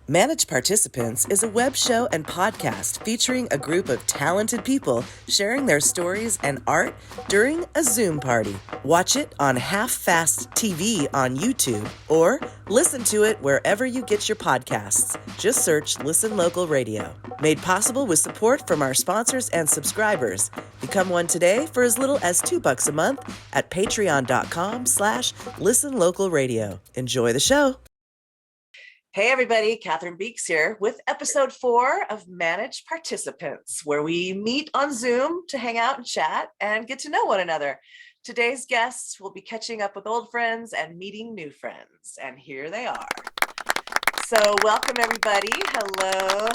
Managed Participants is a web show and podcast featuring a group of talented people sharing their stories and art during a Zoom party. Watch it on Half Fast TV on YouTube or listen to it wherever you get your podcasts. Just search Listen Local Radio. Made possible with support from our sponsors and subscribers. Become one today for as little as $2 a month at patreon.com/listenlocalradio. Enjoy the show. Hey everybody, Catherine Beeks here with episode 4 of Managed Participants, where we meet on Zoom to hang out and chat and get to know one another. Today's guests will be catching up with old friends and meeting new friends, and here they are. So welcome everybody. Hello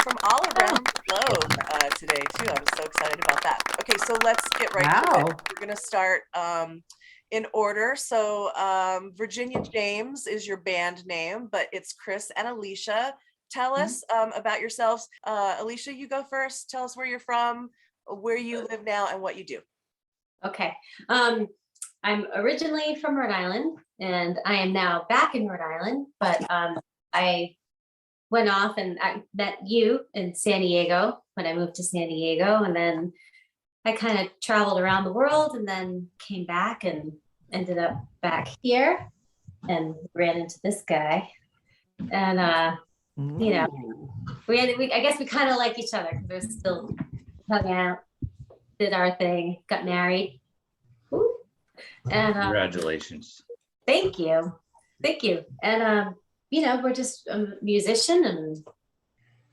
from all around the globe today too. I'm so excited about that. Okay, so let's get right to it. We're going to start in order. So Virginia James is your band name, but it's Chris and Alicia. Tell us about yourselves. Alicia, you go first. Tell us where you're from, where you live now, and what you do. Okay. I'm originally from Rhode Island, and I am now back in Rhode Island, but I went off and I met you in San Diego when I moved to San Diego, and then I kind of traveled around the world and then came back and ended up back here and ran into this guy. And, you know, I guess we kind of like each other because we're still hung out, did our thing, got married. Woo. And congratulations. Thank you. And, you know, we're just a musician and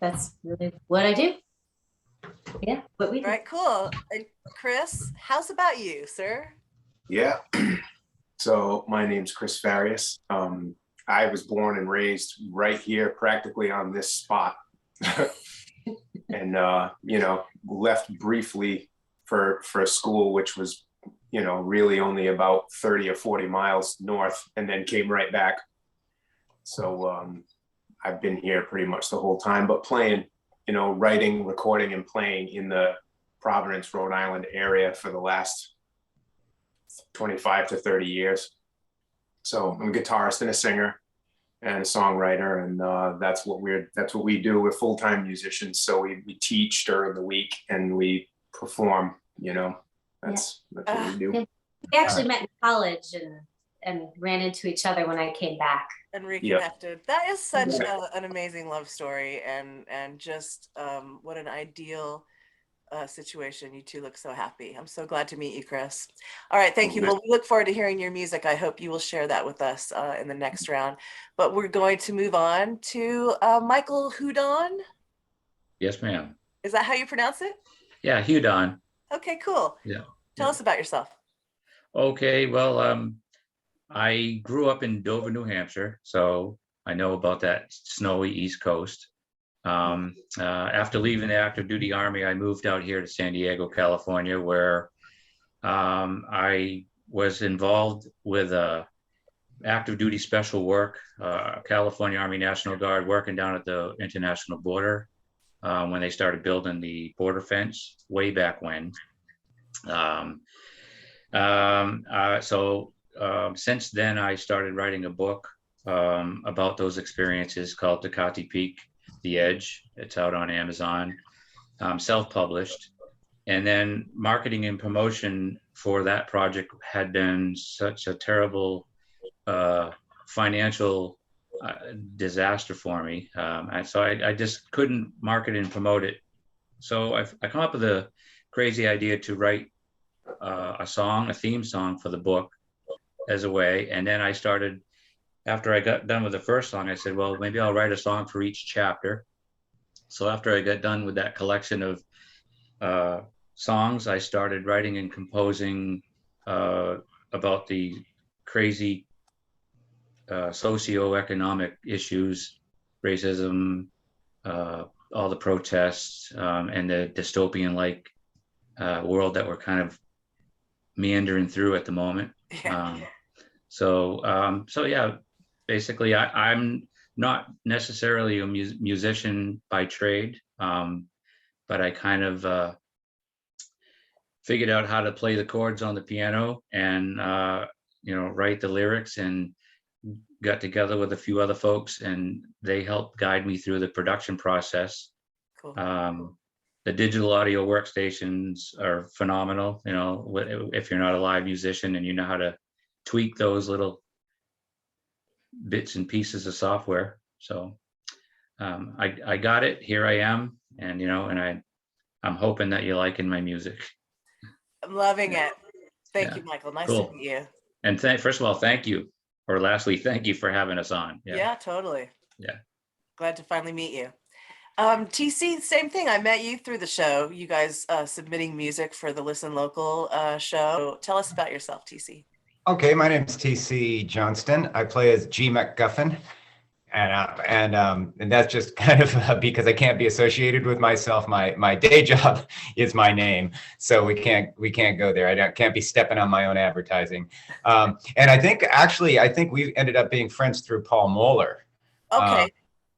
that's really what I do. Yeah, what we do. All right, cool. And Chris, how's about you, sir? Yeah. So my name's Chris Farias. I was born and raised right here, practically on this spot. And, you know, left briefly for school, which was, you know, really only about 30 or 40 miles north, and then came right back. So I've been here pretty much the whole time, but playing, you know, writing, recording, and playing in the Providence, Rhode Island area for the last 25 to 30 years. So I'm a guitarist and a singer and a songwriter, and that's what we do. We're full-time musicians, so we teach during the week and we perform. You know, that's what we do. We actually met in college and ran into each other when I came back. And reconnected. Yep. That is such an amazing love story, and just what an ideal situation. You two look so happy. I'm so glad to meet you, Chris. All right, thank you. Well, we look forward to hearing your music. I hope you will share that with us in the next round. But we're going to move on to Michael Houdon. Yes, ma'am. Is that how you pronounce it? Yeah, Houdon. Okay, cool. Yeah. Tell us about yourself. Okay, well, I grew up in Dover, New Hampshire, so I know about that snowy East Coast. After leaving the active duty Army, I moved out here to San Diego, California, where I was involved with active duty special work, California Army National Guard, working down at the international border when they started building the border fence way back when. Since then, I started writing a book about those experiences called Tecate Peak, The Edge. It's out on Amazon, self-published. And then marketing and promotion for that project had been such a terrible financial disaster for me. And so I just couldn't market and promote it. So I come up with a crazy idea to write a theme song for the book as a way. And then I started, after I got done with the first song, I said, well, maybe I'll write a song for each chapter. So after I got done with that collection of songs, I started writing and composing about the crazy socioeconomic issues, racism, all the protests, and the dystopian-like world that we're kind of meandering through at the moment. So yeah, basically I'm not necessarily a musician by trade, but I kind of figured out how to play the chords on the piano and write the lyrics and got together with a few other folks, and they helped guide me through the production process. Cool. The digital audio workstations are phenomenal. You know, if you're not a live musician and you know how to tweak those little bits and pieces of software. So I got it. Here I am, and you know, and I'm hoping that you're liking my music. I'm loving it. Thank Yeah. you, Michael. Nice Cool. to meet you. And first of all, thank you. Or lastly, thank you for having us on. Yeah, totally. Yeah. Glad to finally meet you. TC, same thing. I met you through the show. You guys submitting music for the Listen Local show. Tell us about yourself, TC. Okay, my name is TC Johnston. I play as G. McGuffin, and that's just kind of because I can't be associated with myself. My day job is my name, so we can't go there. Can't be stepping on my own advertising. And I think we ended up being friends through Paul Moeller. Okay.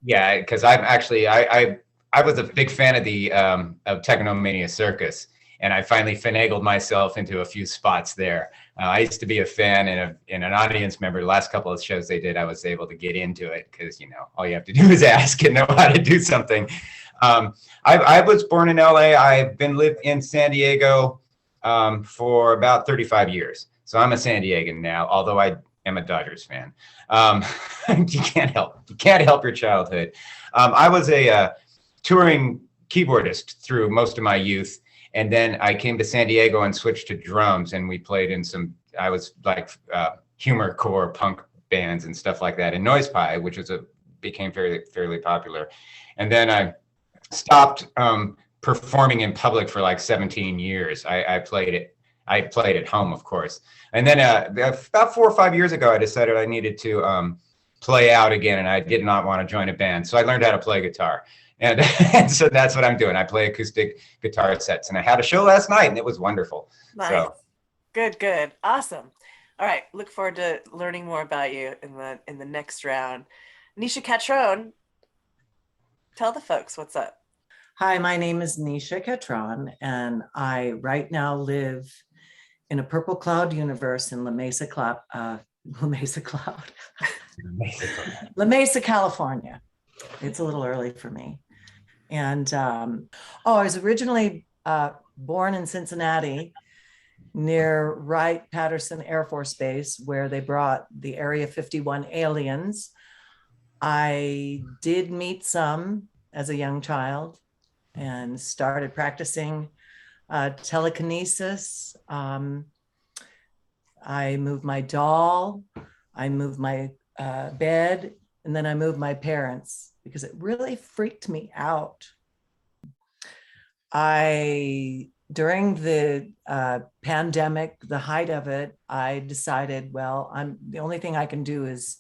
Yeah, because I was a big fan of the of Technomania Circus, and I finally finagled myself into a few spots there. I used to be a fan and an audience member. The last couple of shows they did, I was able to get into it because, you know, all you have to do is ask and know how to do something. I was born in LA. I've lived in San Diego for about 35 years. So I'm a San Diegan now, although I am a Dodgers fan. You can't help your childhood. I was a touring keyboardist through most of my youth. And then I came to San Diego and switched to drums, and we played in I was like humor core punk bands and stuff like that, and Noise Pie, which became fairly popular. And then I stopped performing in public for like 17 years. I played at home, of course. And then about 4 or 5 years ago, I decided I needed to play out again, and I did not want to join a band. So I learned how to play guitar. And so that's what I'm doing. I play acoustic guitar sets, and I had a show last night, and it was wonderful. Nice. So. Good. Awesome. All right. Look forward to learning more about you in the next round. Nisha Catron, tell the folks what's up. Hi, my name is Nisha Catron, and I right now live in a purple cloud universe in La Mesa, California. It's a little early for me. And I was originally born in Cincinnati near Wright-Patterson Air Force Base, where they brought the Area 51 aliens. I did meet some as a young child and started practicing telekinesis. I moved my doll, I moved my bed, and then I moved my parents because it really freaked me out. During the pandemic, the height of it, I decided, well, the only thing I can do is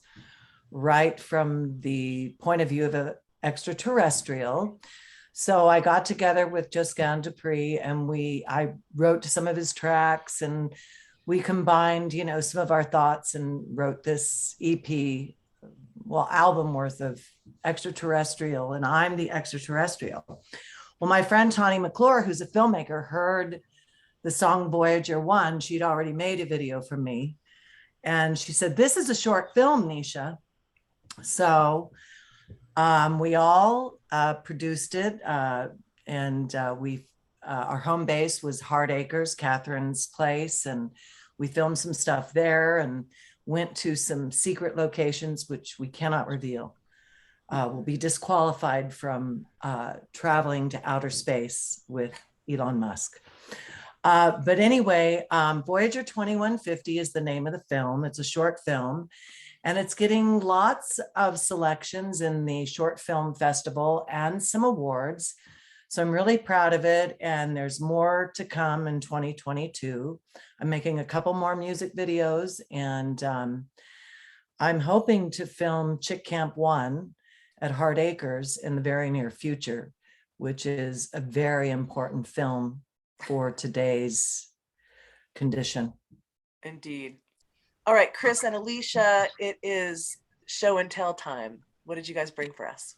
write from the point of view of an extraterrestrial. So I got together with Josquin Dupree, and I wrote to some of his tracks, and we combined, some of our thoughts and wrote this EP, album worth of extraterrestrial, and I'm the extraterrestrial. Well, my friend Tawny McClure, who's a filmmaker, heard the song Voyager 1. She'd already made a video for me. And she said, this is a short film, Nisha. So we all produced it. And our home base was Hard Acres, Catherine's place. And we filmed some stuff there and went to some secret locations, which we cannot reveal. Will be disqualified from traveling to outer space with Elon Musk. But anyway, Voyager 2150 is the name of the film. It's a short film, and it's getting lots of selections in the Short Film Festival and some awards. So I'm really proud of it, and there's more to come in 2022. I'm making a couple more music videos, and I'm hoping to film Chick Camp 1 at Hard Acres in the very near future, which is a very important film for today's condition. Indeed. All right, Chris and Alicia, it is show and tell time. What did you guys bring for us?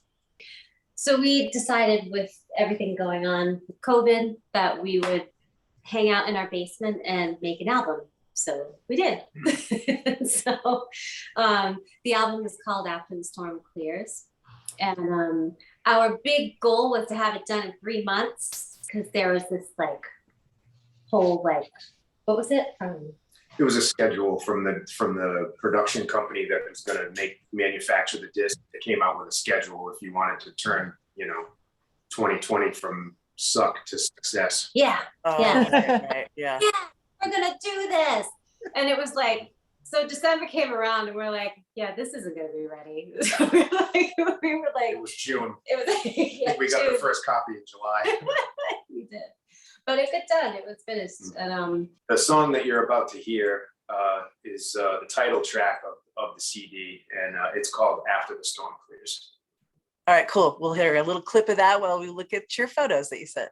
So we decided, with everything going on with COVID, that we would hang out in our basement and make an album. So we did. So the album is called After the Storm Clears. And our big goal was to have it done in 3 months because there was this like whole like, what was it? It was a schedule from the production company that was going to manufacture the disc. It came out with a schedule if you wanted to turn, 2020 from suck to success. Yeah. Oh, Yeah. right. Yeah. Yeah, we're gonna do this. And it was like, so December came around and we're like, yeah, this isn't gonna be ready. So we were like, It was June. it was I think we got the first copy in July. we did. But it got done, it was finished. And The song that you're about to hear is the title track of the CD, and it's called After the Storm Clears. All right, cool. We'll hear a little clip of that while we look at your photos that you sent.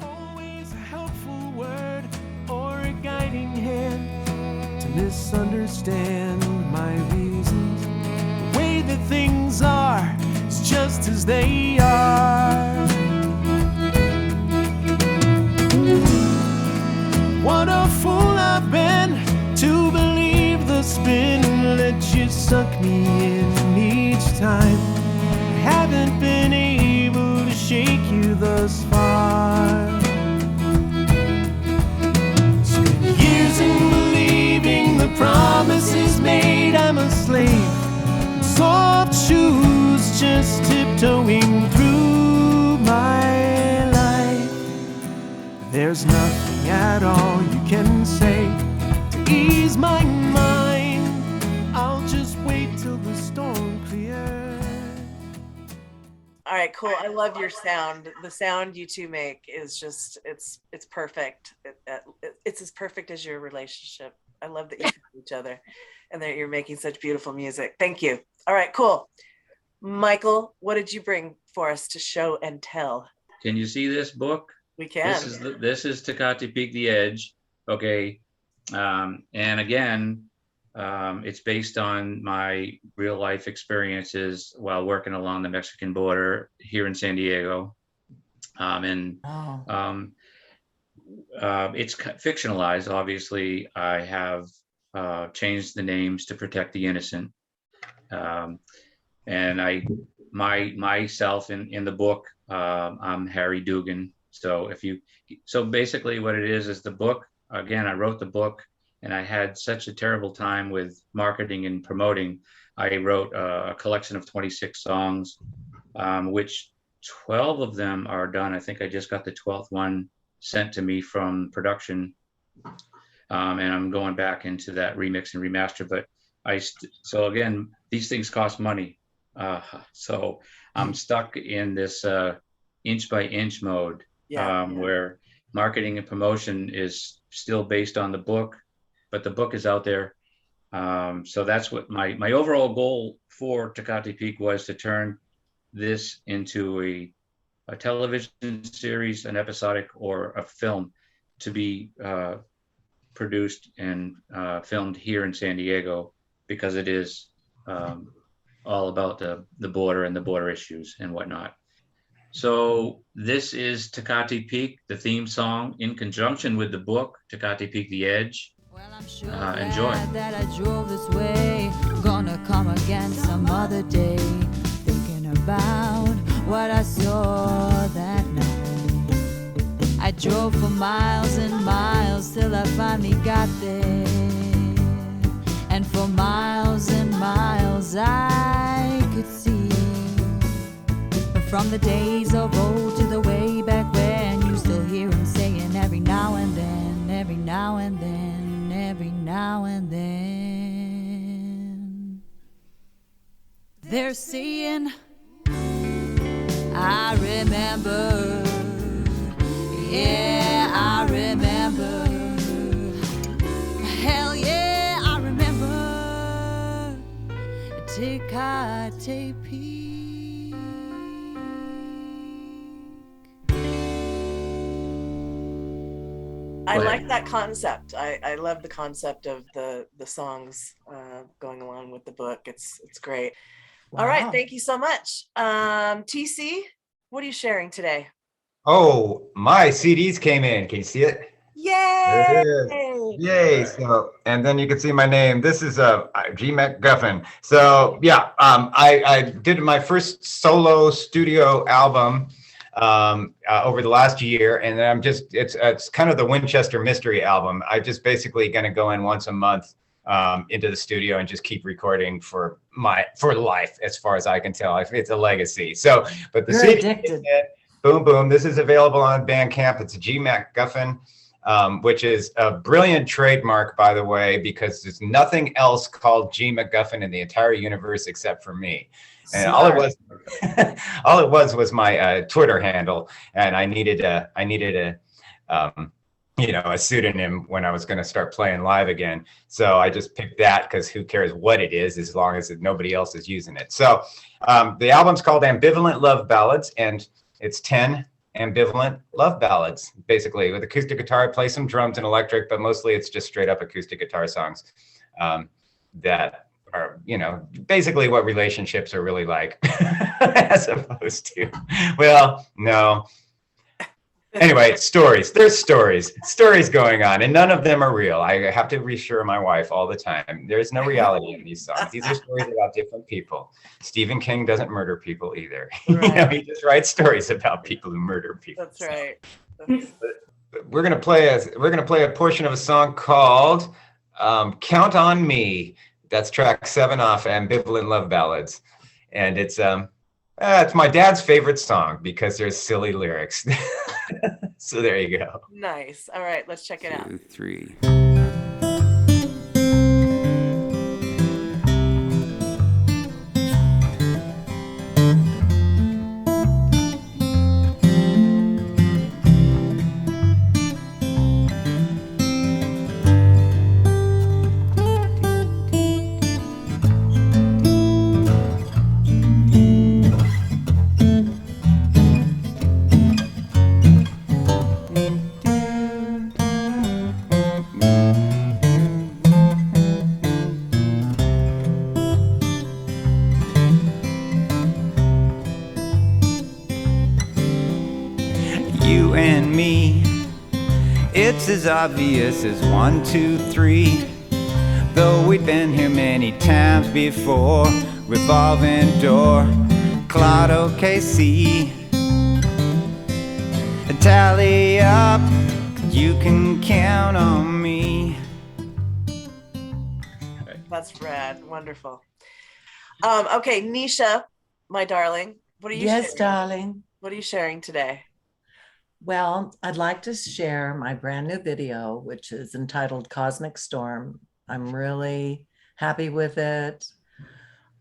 Always a helpful word or a guiding hand to misunderstand my reasons. The way that things are is just as they are. What a fool I've been to believe the spin and let you suck me in each time. I haven't been able to shake you thus far. Spent years in believing the promises made. I'm a slave, soft shoes just tiptoeing through my life. There's nothing at all you can say to ease my mind. I'll just wait till the storm clears. All right, cool. I love your sound. The sound you two make is just, it's perfect. It's as perfect as your relationship. I love that you found each other and that you're making such beautiful music. Thank you. All right, cool. Michael, what did you bring for us to show and tell? Can you see this book? We can. This is Tecate Peak the Edge. Okay. And again, it's based on my real life experiences while working along the Mexican border here in San Diego. It's fictionalized. Obviously, I have changed the names to protect the innocent. And myself in the book, I'm Harry Dugan. So basically what it is the book, again, I wrote the book and I had such a terrible time with marketing and promoting. I wrote a collection of 26 songs, which 12 of them are done. I think I just got the 12th one sent to me from production. And I'm going back into that remix and remaster, but so again, these things cost money. So I'm stuck in this inch by inch mode. Where marketing and promotion is still based on the book, but the book is out there. So that's what my overall goal for Tecate Peak was, to turn this into a television series, an episodic, or a film to be produced and filmed here in San Diego, because it is all about the border and the border issues and whatnot. So this is Tecate Peak, the theme song, in conjunction with the book, Tecate Peak the Edge. Well, I'm sure Enjoy. that I drove this way. Gonna come again some other day. Thinking about what I saw that night. I drove for miles and miles till I finally got there. And for miles and miles I could see. From the days of old to the way back when, you still hear him saying every now and then, every now and then, every now and then. They're saying, I remember, yeah, I remember. Hell yeah, I remember. Tecate Peak. I like that concept. I love the concept of the songs going along with the book. It's great. All right, Wow. thank you so much. TC, what are you sharing today? Oh, my CDs came in. Can you see it? Yay! There it is. Yay. So, and then you can see my name. This is G McGuffin. So yeah, I did my first solo studio album over the last year, and then it's kind of the Winchester Mystery album. I just basically going to go in once a month into the studio and just keep recording for life, as far as I can tell. It's a legacy. So, but the You're CD, addicted. boom, boom. This is available on Bandcamp. It's G McGuffin. Which is a brilliant trademark, by the way, because there's nothing else called G McGuffin in the entire universe except for me. And Smart. all it was my Twitter handle, and I needed a pseudonym when I was going to start playing live again. So I just picked that because who cares what it is as long as nobody else is using it. So the album's called Ambivalent Love Ballads, and it's 10 ambivalent love ballads, basically, with acoustic guitar. I play some drums and electric, but mostly it's just straight up acoustic guitar songs that are, basically what relationships are really like, as opposed to, well, no. Anyway, stories. There's stories going on, and none of them are real. I have to reassure my wife all the time. There's no reality in these songs. These are stories about different people. Stephen King doesn't murder people either. Right. He just writes stories about people who murder people. That's right. We're gonna play a portion of a song called "Count on Me." That's track 7 off Ambivalent Love Ballads, and it's my dad's favorite song because there's silly lyrics. So there you go. Nice. All right, let's check it out. 2, 3. You and me, it's as obvious as 1, 2, 3. Though we've been here many times before. Revolving door, Cloud OKC. Tally up, you can count on me. That's rad. Wonderful. Okay, Nisha, my darling, what are you Yes, sharing? darling. What are you sharing today? Well, I'd like to share my brand new video, which is entitled Cosmic Storm. I'm really happy with it.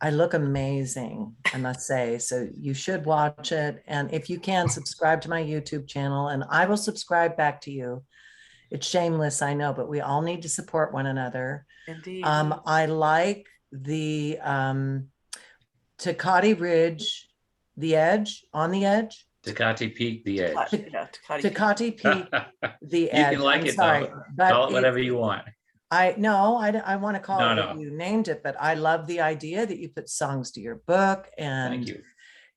I look amazing, I must say. So you should watch it. And if you can, subscribe to my YouTube channel, and I will subscribe back to you. It's shameless, I know, but we all need to support one another. Indeed. I like the Tecate Ridge, the edge, on the edge. Tecate Peak, the edge. Tecate Peak. Tecate Peak, the You edge. can like I'm it, sorry, though. but Call it whatever you want. I want to call No, it no. what you named it, but I love the idea that you put songs to your book, Thank and you.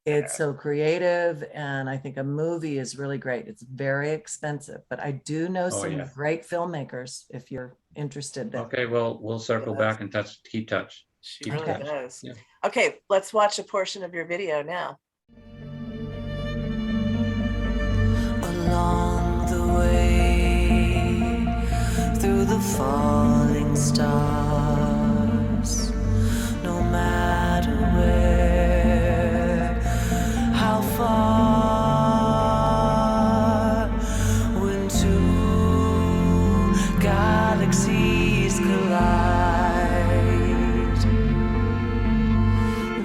it's so creative. And I think a movie is really great. It's very expensive, but I do know some yeah. great filmmakers if you're interested. Okay, well, we'll circle back and keep touch. She Keep really touch. does. Yeah. Okay, let's watch a portion of your video now. Along the way, through the falling stars, no matter where, how far, when two galaxies collide,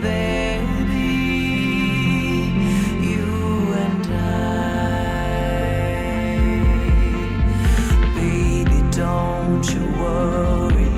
there be you and I. Baby, don't you worry,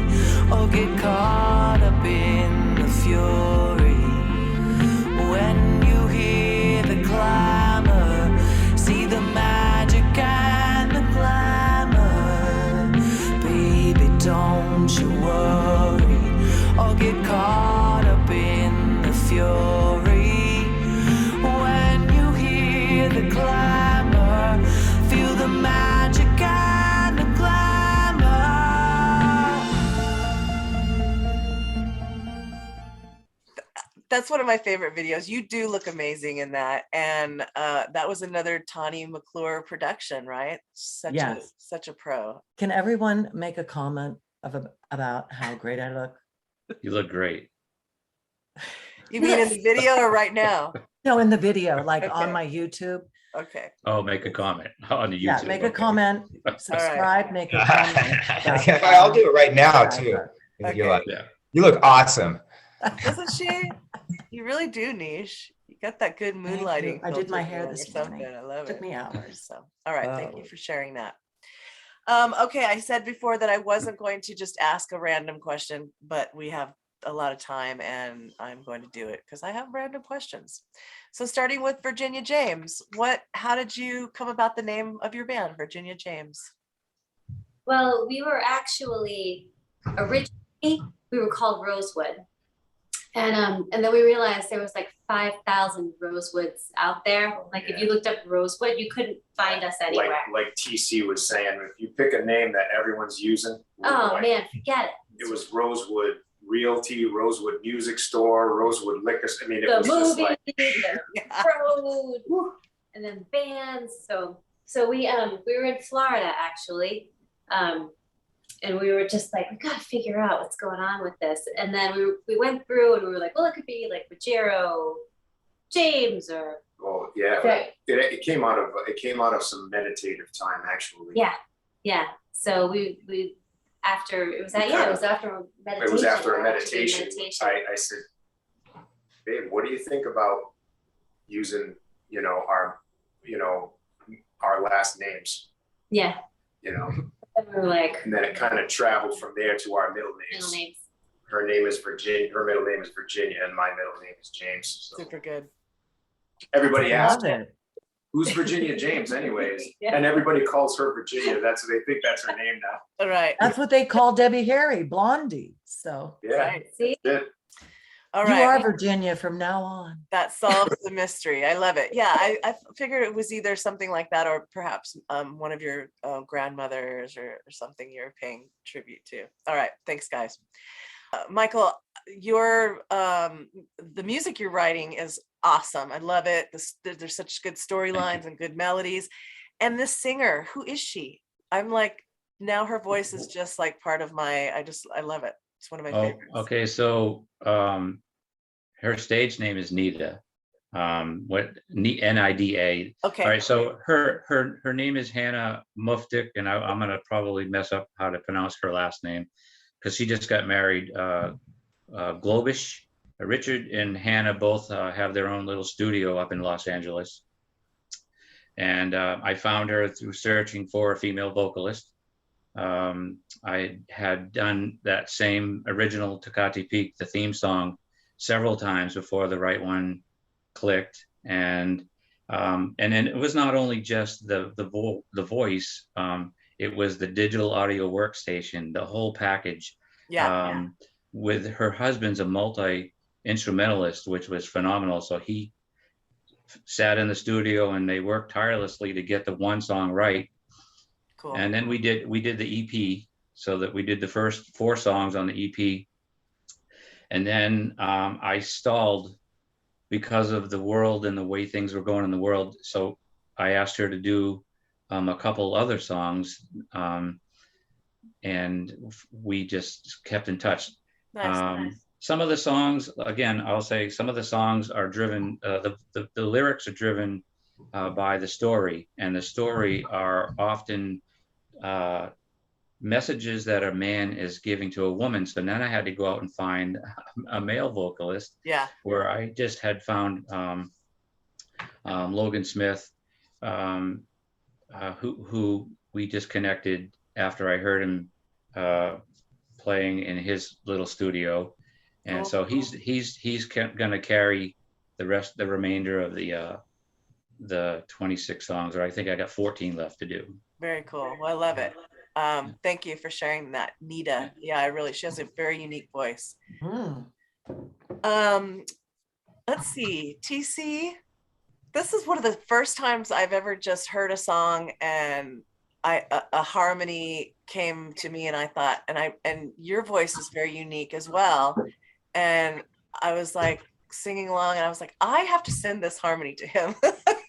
That's one of my favorite videos. You do look amazing in that. And that was another Tawny McClure production, right? Yes. Such a pro. Can everyone make a comment about how great I look? You look great. You mean in the video or right now? No, in the video, like on Okay. my YouTube. Okay. Oh, make a comment on the YouTube. Yeah, make a okay. comment, subscribe, make a comment. about I'll do it right now how I too. look. If you Okay. like. Yeah. You look awesome. Doesn't she? You really do, Niche. You got that good Thank you. moonlighting. I did my filter hair going or this something. morning. I love Took it. me hours. So, all right. Thank Oh. you for sharing that. Okay, I said before that I wasn't going to just ask a random question, but we have a lot of time and I'm going to do it because I have random questions. So starting with Virginia James, how did you come about the name of your band, Virginia James? Well, we were actually originally we were called Rosewood, and then we realized there was like 5,000 Rosewoods out there. Like if you looked up Rosewood, you couldn't find us anywhere. Like TC was saying, if you pick a name that everyone's using. Oh like, man, forget it. It was Rosewood Realty, Rosewood Music Store, Rosewood Liquor. I mean, it The was just movie, like, the road, whew, and then bands. So we were in Florida actually, and we were just like, we gotta figure out what's going on with this. And then we went through and we were like, well, it could be like Ruggiero, James, or well, yeah, right. it came out of some meditative time actually. Yeah. So we after it was after meditation. It was after a or meditation. I said, babe, what do you think about using, our last names, Yeah. And And we were like, then it kind of traveled from there to our middle middle names. names. Her name is Virginia, her middle name is Virginia, and my middle name is James. So Super good. everybody asks, Love it. who's Virginia James anyways? Yeah. And everybody calls her Virginia. They think that's her name now. All right. That's what they call Debbie Harry, Blondie. So Yeah, Right. See? that's it. All you right. are Virginia from now on. That solves the mystery. I love it. Yeah, I figured it was either something like that or perhaps one of your grandmothers or something you're paying tribute to. All right, thanks guys. Michael, the music you're writing is awesome. I love it. There's such good storylines and good melodies. And this singer, who is she? I'm like, now her voice is just like part of I love it. It's one of my favorites. Okay. So her stage name is Nida. Nida. Okay. All right. So her name is Hannah Muftik, and I'm gonna probably mess up how to pronounce her last name because she just got married. Globish. Richard and Hannah both have their own little studio up in Los Angeles. And I found her through searching for a female vocalist. I had done that same original Tecate Peak, the theme song, several times before the right one clicked. And then it was not only just the voice, it was the digital audio workstation, the whole package. Yeah. With her husband's a multi-instrumentalist, which was phenomenal. So he sat in the studio and they worked tirelessly to get the one song right. Cool. And then we did the EP, so that we did the first 4 songs on the EP. And then I stalled because of the world and the way things were going in the world. So I asked her to do a couple other songs, and we just kept in touch. Nice. Some of the songs, again, I'll say some of the songs are driven, the lyrics are driven by the story, and the story are often messages that a man is giving to a woman. So then I had to go out and find a male vocalist. Yeah. Where I just had found Logan Smith, who we just connected after I heard him playing in his little studio. And Cool. so he's going to carry the remainder of the 26 songs, or I think I got 14 left to do. Very cool. Well, I love it. Thank you for sharing that, Nida. Yeah, she has a very unique voice. Let's see, TC. This is one of the first times I've ever just heard a song and a harmony came to me, and I thought, and your voice is very unique as well. And I was like, singing along, and I was like, I have to send this harmony to him.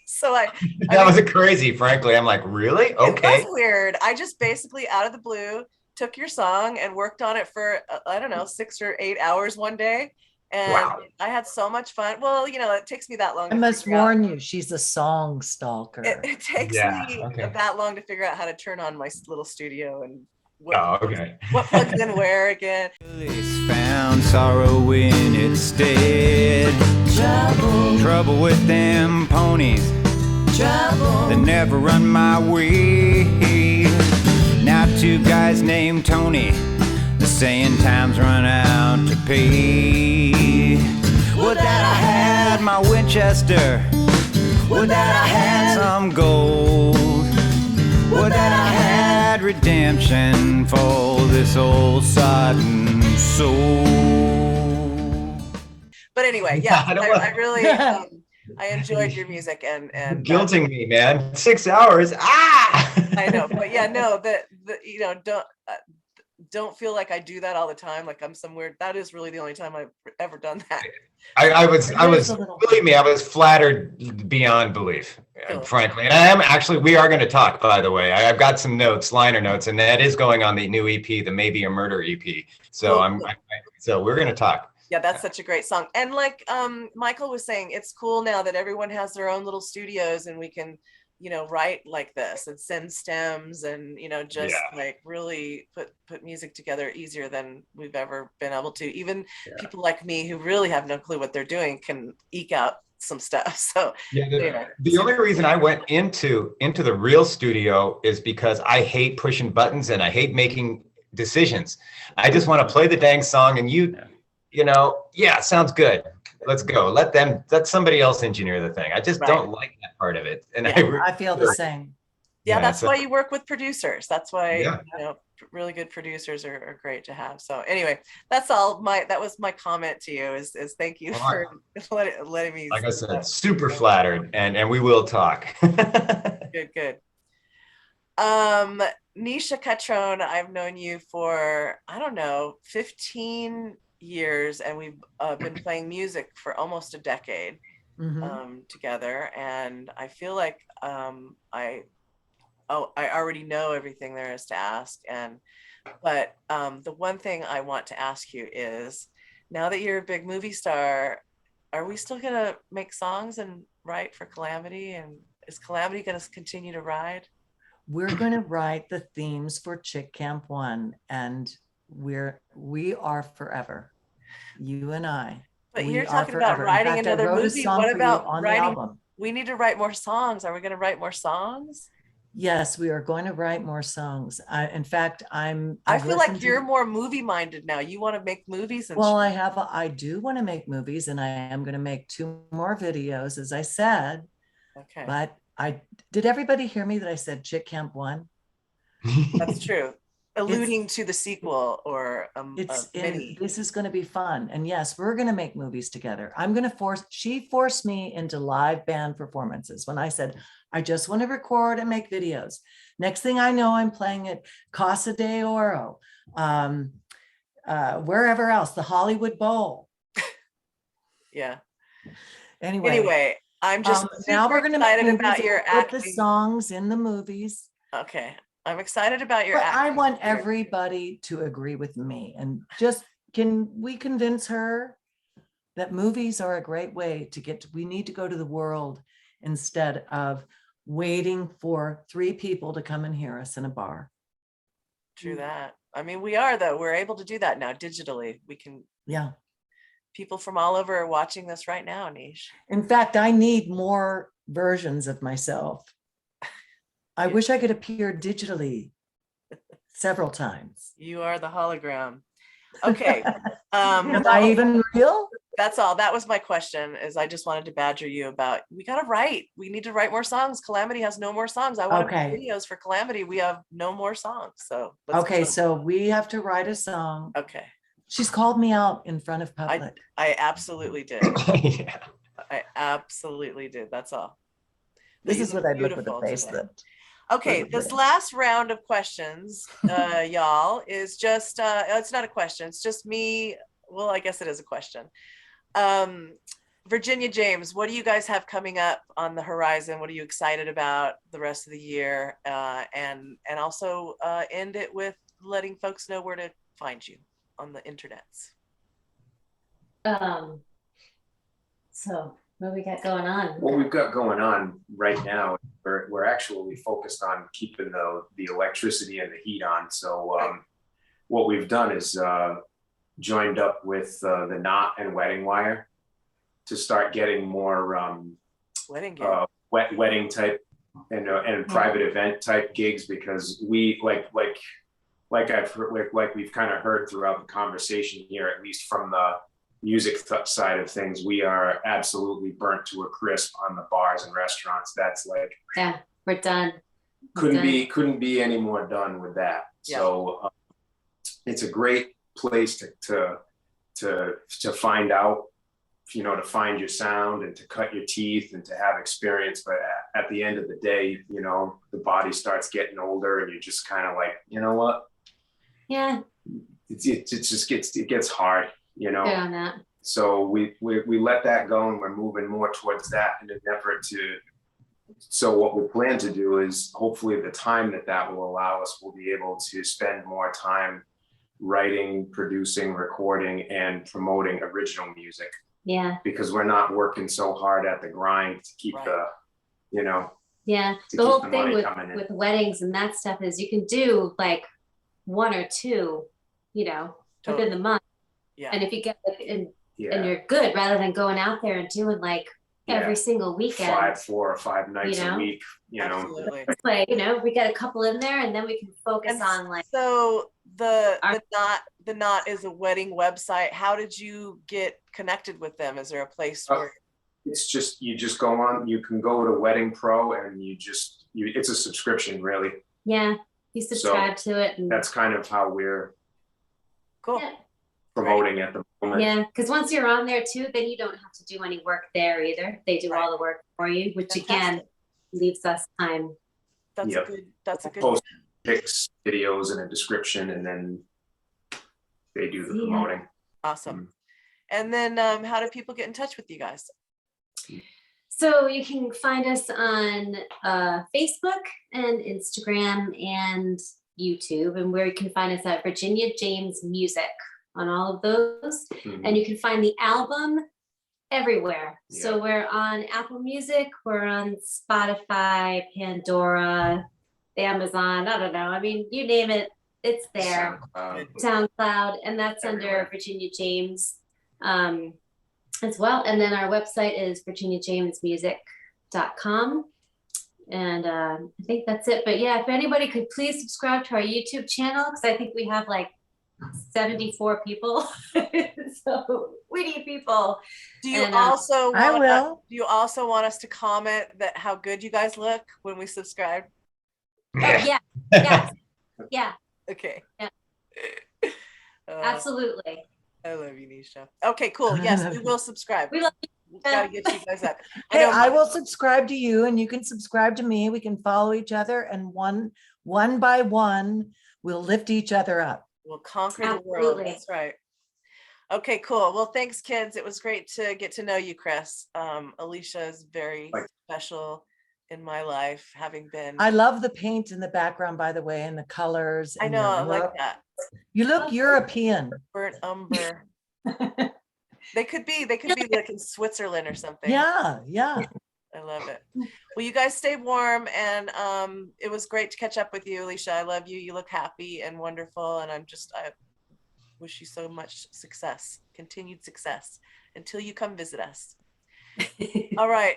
So I That was crazy, frankly. I'm like, really? Okay. It was weird. I just basically out of the blue took your song and worked on it for I don't know 6 or 8 hours one day, and Wow. I had so much fun. Well, you know, it takes me that long. I to must figure out- warn you, she's a song stalker. It takes Yeah, me okay. that long to figure out how to turn on my little studio and Oh, okay. what plugs in where again. It's found sorrow in its stead. Trouble with them ponies that never run my way. Now two guys named Tony, they're saying time's run out to pay. Would that I had my Winchester. Would that I had some gold. Would that I had redemption for this old sodden soul. But anyway, yeah, I don't want- I really I enjoyed your music and Guilting me, man. 6 hours. Ah! I know, but yeah, no, the you know, don't feel like I do that all the time. Like I'm somewhere. That is really the only time I've ever done that. I was, There's a little- believe me, I was flattered beyond belief, Cool. frankly. And I am actually, we are going to talk, by the way. I've got some notes, liner notes, and that is going on the new EP, the Maybe a Murder EP. So Cool. so we're going to talk. Yeah, that's such a great song. And like Michael was saying, it's cool now that everyone has their own little studios and we can, you know, write like this and send stems and, you know, just like really put music together easier than we've ever been able to. Even people like me who really have no clue what they're doing can eke out some stuff. So Yeah, the only reason I went into the real studio is because I hate pushing buttons and I hate making decisions. I just want to play the dang song and you know, yeah, sounds good. Let's go. Let somebody else engineer the thing. I just don't like that part of it. And I feel the same. Yeah, that's so- why you work with producers. That's why Yeah. you know really good producers are great to have. So anyway, that's all that was my comment to you is thank you All for letting me. like I said, super flattered, and we will talk. Good. Nisha Catrone, I've known you for, I don't know, 15 years, and we've been playing music for almost a decade together. And I feel like I already know everything there is to ask. But the one thing I want to ask you is, now that you're a big movie star, are we still gonna make songs and write for Calamity? And is Calamity gonna continue to ride? We're going to write the themes for Chick Camp 1, and we are forever. You and I. But We you're are talking about forever. In writing fact, I another wrote a movie. song What for you about on the writing? album. We need to write more songs. Are we going to write more songs? Yes, we are going to write more songs. In fact, I I've feel listened like to- you're more movie minded now. You want to make movies and Well, shit. I do want to make movies, and I am going to make 2 more videos, as I said. Okay, But did everybody hear me that I said Chick Camp 1? that's true. Alluding to the sequel or mini. This is going to be fun. And yes, we're going to make movies together. She forced me into live band performances when I said, I just want to record and make videos. Next thing I know, I'm playing at Casa de Oro, wherever else, the Hollywood Bowl. Yeah. Anyway, I'm just now we're going to make excited movies about and your put the acting. songs in the movies. Okay, I'm excited about your But I acting. want everybody to agree with me, and just can we convince her that movies are a great way to we need to go to the world instead of waiting for 3 people to come and hear us in a bar. True that. I mean, we are though. We're able to do that now digitally. We can. Yeah. People from all over are watching this right now, Nish. In fact, I need more versions of myself. I wish I could appear digitally several times. You are the hologram. Okay. Am I even real? That's all. That was my question. Is I just wanted to badger you about. We gotta write. We need to write more songs. Calamity has no more songs. I want to make videos for Calamity. We have no more songs. So let's go. So we have to write a song. Okay. She's called me out in front of public. I absolutely did. Yeah. I absolutely did. That's all. This You is what I look with a beautiful face today. that. Okay, this last round of questions, y'all, is just, it's not a question. It's just me. Well, I guess it is a question. Virginia James, what do you guys have coming up on the horizon? What are you excited about the rest of the year? And also end it with letting folks know where to find you on the internets. So what we got going on? What we've got going on right now, we're actually focused on keeping the electricity and the heat on. So what we've done is joined up with the Knot and Wedding Wire to start getting more Wedding wedding type and private event type gigs, because we like we've kind of heard throughout the conversation here, at least from the music side of things, we are absolutely burnt to a crisp on the bars and restaurants. That's like, Yeah, we're done. couldn't be any more done with that. Yeah. So it's a great place to find out, to find your sound and to cut your teeth and to have experience. But at the end of the day, the body starts getting older and you're just kind of like, you know what? Yeah. It gets hard, Good on that. So we let that go, and we're moving more towards that in an effort to. So what we plan to do is, hopefully the time that will allow us, we'll be able to spend more time writing, producing, recording, and promoting original music. Yeah. Because we're not working so hard at the grind to keep Right. Yeah. To The keep whole the thing money with coming in. weddings and that stuff is you can do like one or two, within Totally. the month. Yeah. And if you get and Yeah, you're good, rather than going out there and doing like every single weekend. 4 or 5 nights a week. Absolutely. It's like, we got a couple in there, and then we can focus And on like. So the Knot is a wedding website. How did you get connected with them? Is there a place where It's just, you just go on. You can go to Wedding Pro, and it's a subscription, really. Yeah, you subscribe to it. And, That's kind of how we're cool? yeah, promoting at the moment. yeah, because once you're on there too, then you don't have to do any work there either. They do all the work for you, which again Fantastic. leaves us time. That's Yep. a good Post pics, videos, and a description, and then they do the Yeah. promoting. awesome. And then how do people get in touch with you guys? So you can find us on Facebook and Instagram and YouTube, and where you can find us at Virginia James Music on all of those. Mhm. And you can find the album everywhere. So Yeah. we're on Apple Music, we're on Spotify, Pandora, Amazon, I don't know. I mean, you name it, it's there. SoundCloud, and that's under Everywhere. Virginia James as well. And then our website is virginiajamesmusic.com. And I think that's it. But yeah, if anybody could please subscribe to our YouTube channel, because I think we have like 74 people. So we need people. Do you And, also I want will. do you also want us to comment that how good you guys look when we subscribe? Oh, yeah. Yes. Yeah, Okay. Yeah. Uh, absolutely. I love you, Nisha. Okay, cool. Yes, we will subscribe. We love We've got to get you guys up. Hey, know I will subscribe to you and you can subscribe to me. We can follow each other, and one by one, we'll lift each other up. we'll conquer the world. Absolutely. That's right. Okay, cool. Well, thanks, kids. It was great to get to know you, Chris. Alicia is very Like- special in my life, having been. I love the paint in the background, by the way, and the colors. I and know, your I like look. that. You look European. Burnt umber. They could be like in Switzerland or something. Yeah, yeah. I love it. Well, you guys stay warm, and it was great to catch up with you, Alicia. I love you. You look happy and wonderful, and I wish you so much success, continued success, until you come visit us. All right,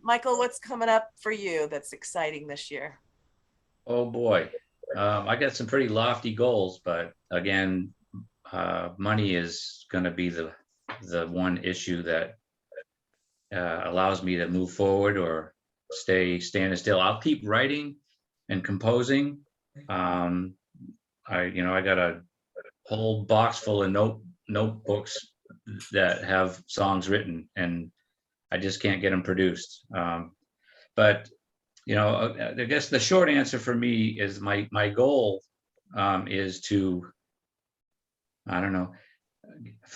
Michael, what's coming up for you that's exciting this year? Oh, boy. I got some pretty lofty goals, but again, money is going to be the one issue that allows me to move forward or stand still. I'll keep writing and composing. I got a whole box full of notebooks that have songs written, and I just can't get them produced. But I guess the short answer for me is my goal is to, I don't know,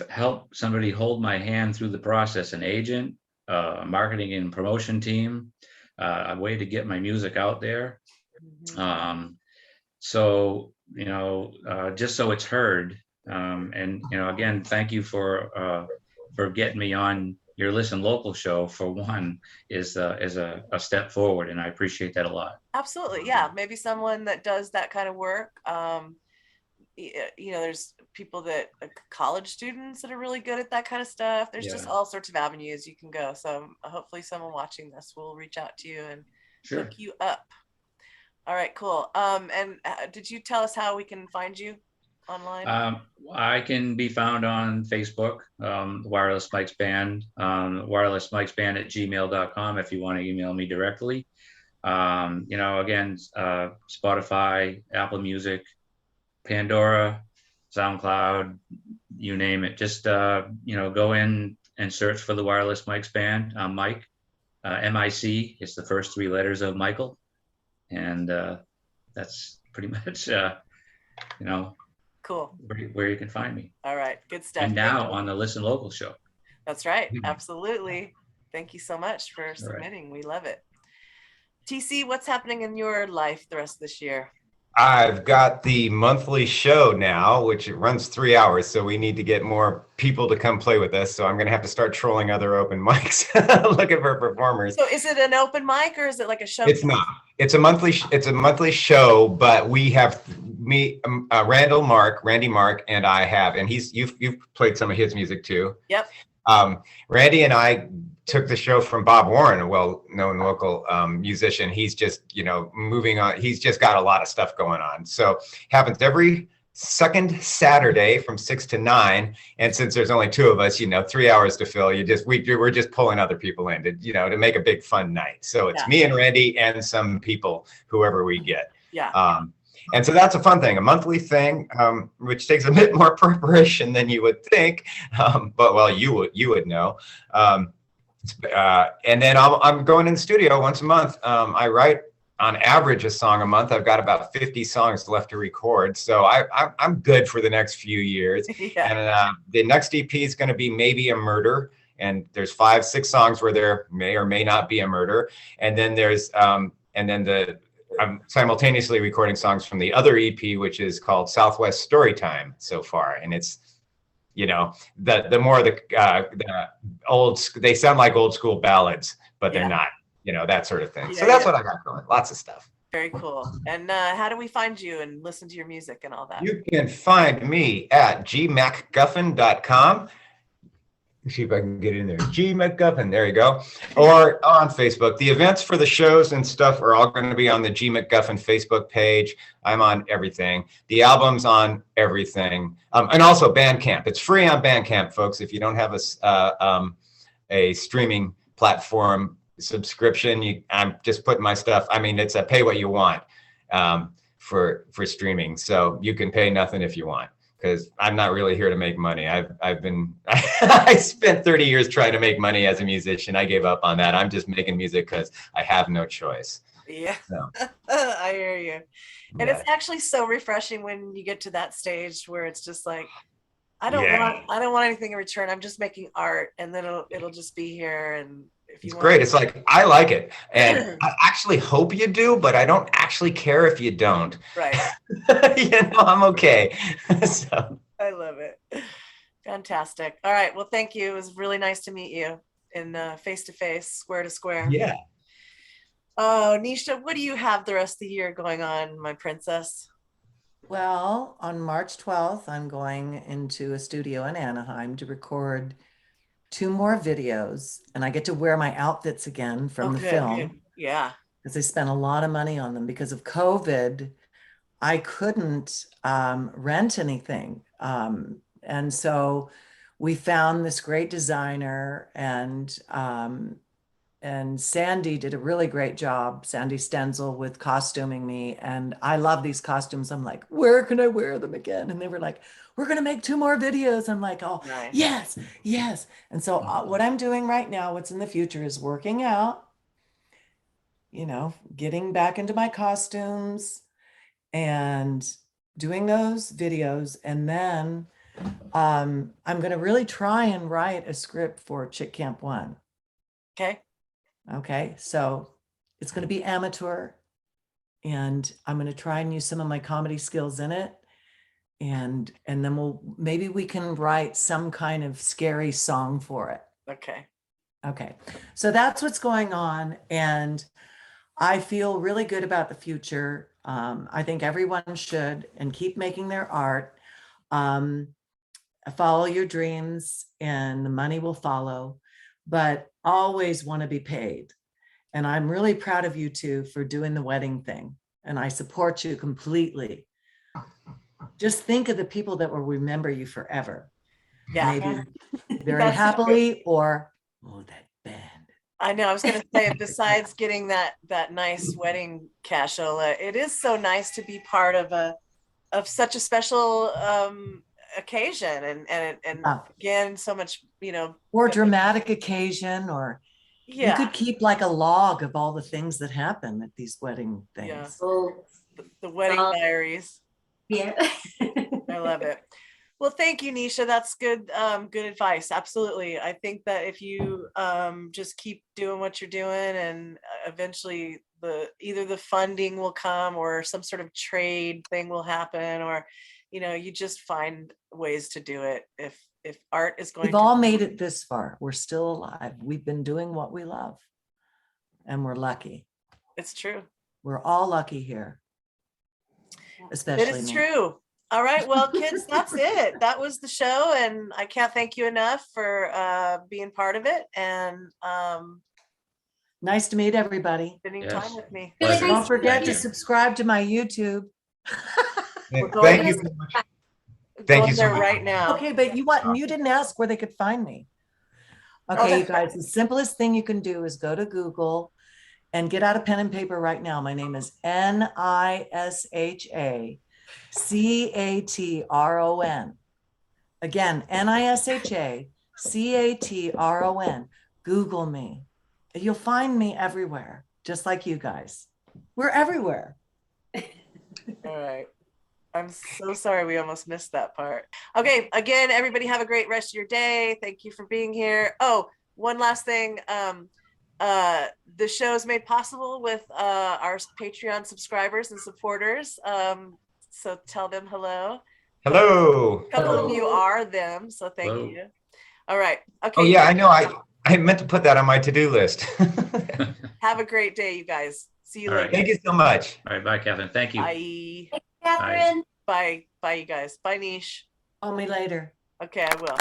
help somebody hold my hand through the process, an agent, a marketing and promotion team, a way to get my music out there. So, just so it's heard. And, again, thank you for getting me on your Listen Local show, for one, is a step forward. And I appreciate that a lot. Absolutely. Yeah. Maybe someone that does that kind of work. There's people college students that are really good at that kind of stuff. There's just all sorts of avenues you can go. So hopefully someone watching this will reach out to you and hook you up. All right, cool. And did you tell us how we can find you online? I can be found on Facebook, Wireless Mikes Band, wirelessmikesband@gmail.com if you want to email me directly. Again, Spotify, Apple Music, Pandora, SoundCloud, you name it. Just, go in and search for the Wireless Mikes Band. I'm Mike, MIC. It's the first 3 letters of Michael. And that's pretty much, cool, where you can find me. All right, good stuff. And now on the Listen Local show. That's right. Absolutely. Thank you so much for submitting. Right. We love it. TC, what's happening in your life the rest of this year? I've got the monthly show now, which it runs 3 hours. So we need to get more people to come play with us. So I'm going to have to start trolling other open mics, looking for performers. So is it an open mic or is it like a show? It's not. It's a monthly show, but we have me, Randy Mark, and I have, and you've played some of his music too. Yep. Randy and I took the show from Bob Warren, a well-known local musician. He's just, moving on. He's just got a lot of stuff going on. So happens every second Saturday from 6 to 9. And since there's only 2 of us, 3 hours to fill, we're just pulling other people in to make a big fun night. So it's me and Randy and some people, whoever we get. Yeah. And so that's a fun thing, a monthly thing, which takes a bit more preparation than you would think. But you would know. And then I'm going in the studio once a month. I write on average a song a month. I've got about 50 songs left to record. So I'm good for the next few years. And the next EP is going to be Maybe a Murder. And there's 5-6 songs where there may or may not be a murder. And then I'm simultaneously recording songs from the other EP, which is called Southwest Storytime so far. And it's, the more the old, they sound like old school ballads, but they're not, that sort of thing. So that's what I got going. Lots of stuff. Very cool. And how do we find you and listen to your music and all that? You can find me at gmacguffin.com. Let's see if I can get in there. G McGuffin, there you go. Or on Facebook. The events for the shows and stuff are all going to be on the G McGuffin Facebook page. I'm on everything. The album's on everything. And also Bandcamp. It's free on Bandcamp, folks. If you don't have a streaming platform subscription, I'm just putting my stuff. I mean, it's a pay what you want for streaming. So you can pay nothing if you want. Because I'm not really here to make money. I spent 30 years trying to make money as a musician. I gave up on that. I'm just making music because I have no choice. Yeah, so. I hear you. And it's actually so refreshing when you get to that stage where it's just like, I don't want anything in return. I'm just making art, and then it'll just be here. And if you it's great. It's like, I like it. And I actually hope you do, but I don't actually care if you don't. Right. I'm okay. So. I love it. Fantastic. All right. Well, thank you. It was really nice to meet you in face-to-face, square to square. Yeah. Oh, Nisha, what do you have the rest of the year going on, my princess? Well, on March 12th, I'm going into a studio in Anaheim to record 2 more videos, and I get to wear my outfits again from the film. Good. Yeah. Because I spent a lot of money on them because of COVID. I couldn't rent anything. And so we found this great designer, and Sandy did a really great job, Sandy Stenzel, with costuming me. And I love these costumes. I'm like, where can I wear them again? And they were like, we're going to make 2 more videos. I'm like, oh, nice. Yes. And so what I'm doing right now, what's in the future, is working out, getting back into my costumes and doing those videos. And then I'm going to really try and write a script for Chick Camp 1. Okay. Okay, so it's going to be amateur, and I'm going to try and use some of my comedy skills in it, and then maybe we can write some kind of scary song for it. Okay. Okay, so that's what's going on, and I feel really good about the future. I think everyone should, and keep making their art. Follow your dreams, and the money will follow, but always want to be paid. And I'm really proud of you two for doing the wedding thing, and I support you completely. Just think of the people that will remember you forever. Yeah. Maybe very That's happily, or oh, that band. I know. I was going to say, besides getting that nice wedding cashola, it is so nice to be part of such a special occasion, and again, so much, or dramatic occasion, or yeah. you could keep like a log of all the things that happen at these wedding things. Yeah. Oh, The wedding diaries. yeah. I love it. Well, thank you, Nisha. That's good. Good advice. Absolutely. I think that if you just keep doing what you're doing, and eventually either the funding will come, or some sort of trade thing will happen, or you just find ways to do it. If art is going We've all made it this far. We're still alive. We've been doing what we love, and we're lucky. It's true. We're all lucky here. Especially It is me. true. All right, well, kids, that's it. That was the show, and I can't thank you enough for being part of it, and Nice to meet everybody. spending Yes. time with me. Really Pleasure. nice Don't forget Thank to you. subscribe to my YouTube. Thank you so much. Thank Going you so there much. right now. Okay, but you didn't ask where they could find me. Okay, you guys, the simplest thing you can do is go to Google and get out a pen and paper right now. My name is Nisha Again, Nisha Google me. You'll find me everywhere, just like you guys. We're everywhere. All right. I'm so sorry we almost missed that part. Okay, again, everybody have a great rest of your day. Thank you for being here. Oh, one last thing. The show is made possible with our Patreon subscribers and supporters. So tell them hello. Hello. A couple of you are them, so thank Hello. you. All right. Okay. Oh yeah, I know. I meant to put that on my to-do list. Have a great day, you guys. See you All right. later. Thank you so much. All right, bye, Catherine. Thank you. Bye. Catherine. Bye. Bye, you guys. Bye, Niche. Call me later. Okay, I will.